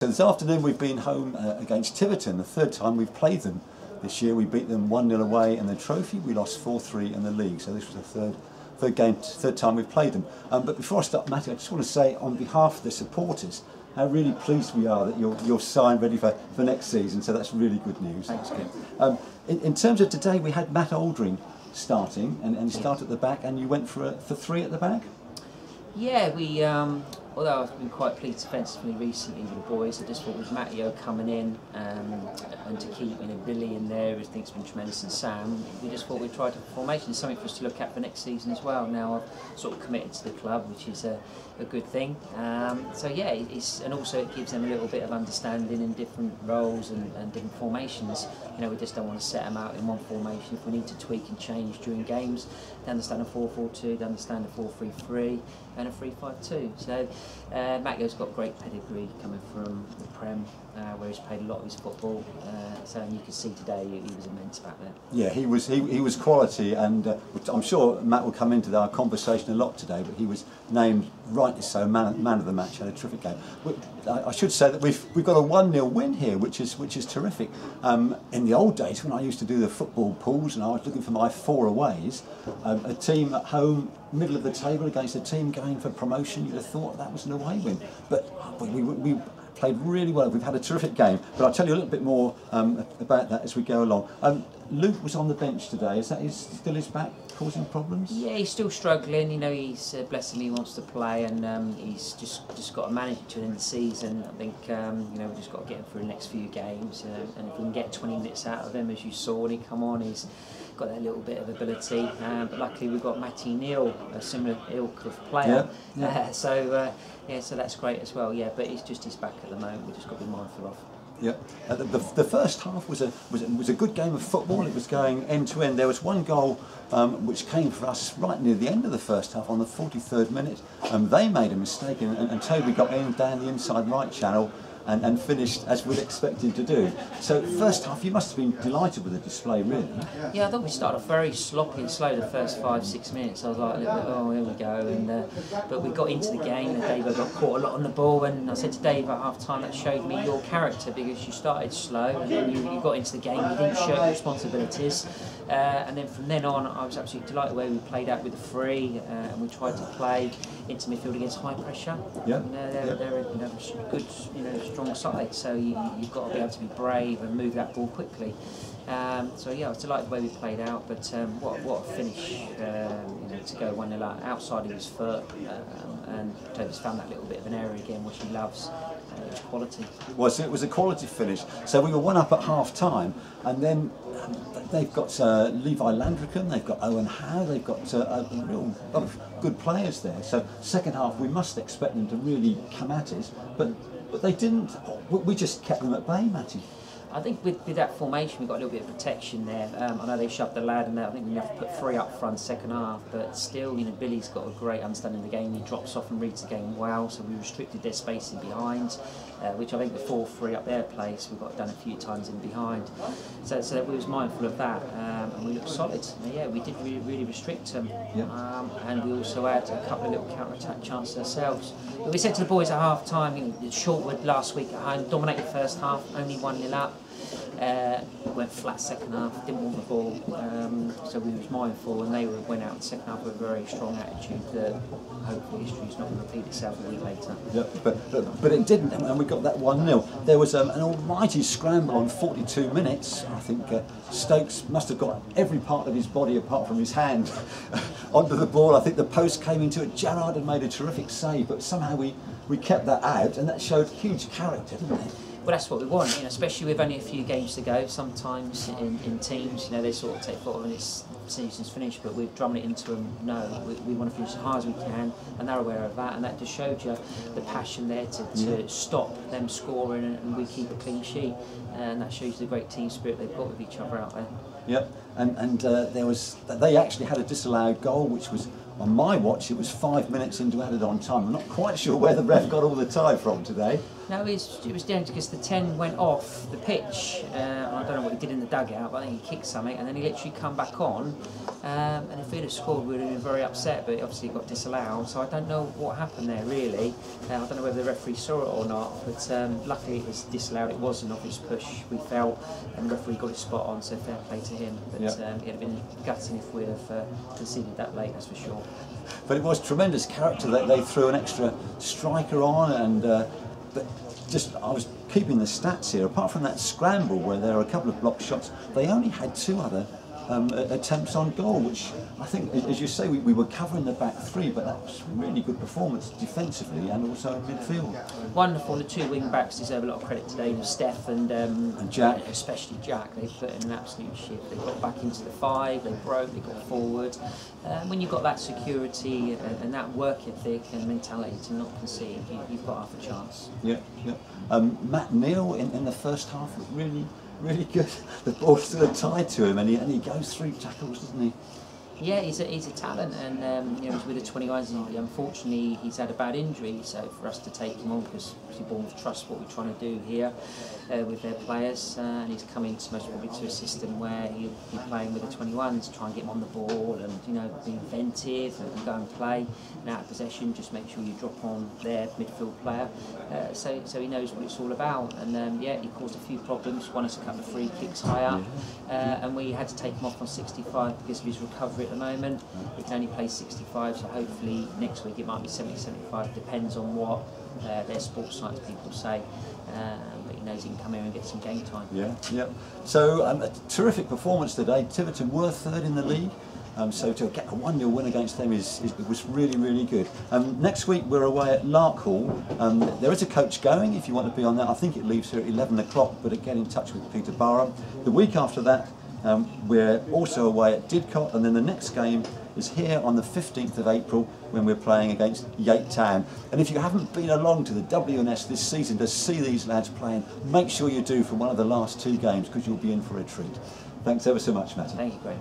So this afternoon we've been home against Tiverton, the third time we've played them this year. We beat them 1-0 away in the trophy, we lost 4-3 in the league, so this was the third time we've played them. But before I start, Matty, I just want to say on behalf of the supporters how really pleased we are that you're signed ready for next season, so that's really good news. Thanks, Kim. In terms of today, we had Matt Oldring starting, and he started at the back, and you went for three at the back? Yeah, we, although I've been quite pleased defensively recently with the boys, I just thought with Matteo coming in and to keep Billy in there, who I think's been tremendous, and Sam, we just thought we'd try to formation, something for us to look at for next season as well. Now I've sort of committed to the club, which is a good thing. So yeah, and also it gives them a little bit of understanding in different roles and different formations. You know, we just don't want to set them out in one formation. If we need to tweak and change during games, they understand a 4-4-2, they understand a 4-3-3 and a 3-5-2. So Matteo's got great pedigree coming from the Prem, where he's played a lot of his football. So you could see today he was immense back there. Yeah, he was quality, and I'm sure Matt will come into our conversation a lot today. But he was named, rightly so, man of the match. Had a terrific game. I should say that we've got a 1-0 win here, which is terrific. In the old days, when I used to do the football pools and I was looking for my 4 aways, a team at home, middle of the table against a team going for promotion, you'd have thought that was an away win. But we played really well. We've had a terrific game, but I'll tell you a little bit more about that as we go along. Luke was on the bench today. Is that still his back causing problems? Yeah, he's still struggling. You know, he's bless him, he wants to play, and he's just got to manage it to the end of the season. I think you know, we've just got to get him through the next few games, and if we can get 20 minutes out of him, as you saw when he come on, he's got that little bit of ability. But luckily we've got Matty Neal, a similar ilk of player. Yeah. So that's great as well. Yeah, but it's just his back at the moment. We've just got to be mindful of. Yeah, the first half was a good game of football. It was going end to end. There was one goal which came for us right near the end of the first half on the 43rd minute. They made a mistake, and Toby got in down the inside right channel and finished as we'd expect him to do. So first half, you must have been delighted with the display, really. Yeah, I thought we started off very sloppy and slow the first 5-6 minutes. I was like a little bit, oh, here we go. But we got into the game, and Dave got caught a lot on the ball. And I said to Dave at half time, that showed me your character, because you started slow and then you got into the game, you didn't shirk responsibilities. And then from then on, I was absolutely delighted the way we played out with the free, and we tried to play into midfield against high pressure. Yeah. They're a good, strong side, so you've got to be able to be brave and move that ball quickly. So yeah, I was delighted the way we played out, but what a finish to go 1-0 out, outside of his foot, and Toby's found that little bit of an area again, which he loves. It was quality. It was a quality finish. So we were 1-up at half time, and then they've got Levi Landrican, they've got Owen Howe, they've got a real lot of good players there. So second half, we must expect them to really come at us, but they didn't. We just kept them at bay, Matty. I think with that formation, we got a little bit of protection there. I know they shoved the lad in there. I think we have to put 3 up front second half, but still, Billy's got a great understanding of the game. He drops off and reads the game well, so we restricted their spacing behind, which I think the 4-3 up their place, we've got done a few times in behind. So we was mindful of that, and we looked solid. Yeah, we did really restrict them, and we also had a couple of little counter-attack chances ourselves. But we said to the boys at half time, Shortwood last week at home dominated first half, only 1-0 up. Went flat second half, didn't want the ball, so we was mindful, and they went out in the second half with a very strong attitude that hopefully history's not going to repeat itself a week later. Yeah, but it didn't, and we got that 1-0. There was an almighty scramble on 42 minutes. I think Stokes must have got every part of his body apart from his hand onto the ball. I think the post came into it. Gerrard had made a terrific save, but somehow we kept that out, and that showed huge character, didn't it? Well, that's what we want, especially with only a few games to go. Sometimes in teams, they sort of take thought of it's season's finished, but we're drumming it into them. No, we want to finish as hard as we can, and they're aware of that, and that just showed you the passion there to stop them scoring, and we keep a clean sheet, and that shows the great team spirit they've got with each other out there. Yep, and they actually had a disallowed goal, which was, on my watch, it was 5 minutes into added on time. I'm not quite sure where the ref got all the time from today. No, it was down because the 10 went off the pitch. I don't know what he did in the dugout, but I think he kicked something, and then he literally come back on. And if he'd have scored, we'd have been very upset, but obviously he got disallowed. So I don't know what happened there, really. I don't know whether the referee saw it or not, but luckily it was disallowed. It was an obvious push, we felt, and the referee got it spot on, so fair play to him. But it'd have been gutting if we'd have conceded that late, that's for sure. But it was tremendous character that they threw an extra striker on, and but just I was keeping the stats here. Apart from that scramble where there were a couple of blocked shots, they only had 2 other attempts on goal, which I think, as you say, we were covering the back 3, but that was a really good performance defensively and also in midfield. Wonderful. The 2 wing backs deserve a lot of credit today, Steph and Jack. Especially Jack. They put in an absolute shift. They got back into the 5, they broke, they got forward. When you've got that security and that work ethic and mentality to not concede, you've got half a chance. Yeah. Matt Neal in the first half was really good. The ball's still tied to him, and he goes through tackles, doesn't he? Yeah, he's a talent, and he's with the 21s. Unfortunately, he's had a bad injury, so for us to take him on, because Bournemouth trust what we're trying to do here with their players, and he's coming to most probably to a system where he'll be playing with the 21s, try and get him on the ball, and be inventive and go and play. And out of possession, just make sure you drop on their midfield player, so he knows what it's all about. And he caused a few problems. Won us a couple of free kicks high up, and we had to take him off on 65 because of his recovery at the moment. He can only play 65, so hopefully next week it might be 70-75, depends on what their sports science people say. But he knows he can come here and get some game time. Yeah. So a terrific performance today. Tiverton were 3rd in the league. So to get a 1-0 win against them was really good. Next week we're away at Larkhall. There is a coach going if you want to be on that. I think it leaves here at 11 o'clock, but get in touch with Peterborough. The week after that we're also away at Didcot, and then the next game is here on the 15th of April when we're playing against Yate Town. And if you haven't been along to the W&S this season to see these lads playing, make sure you do for one of the last 2 games, because you'll be in for a treat. Thanks ever so much, Matty. Thank you, Graham.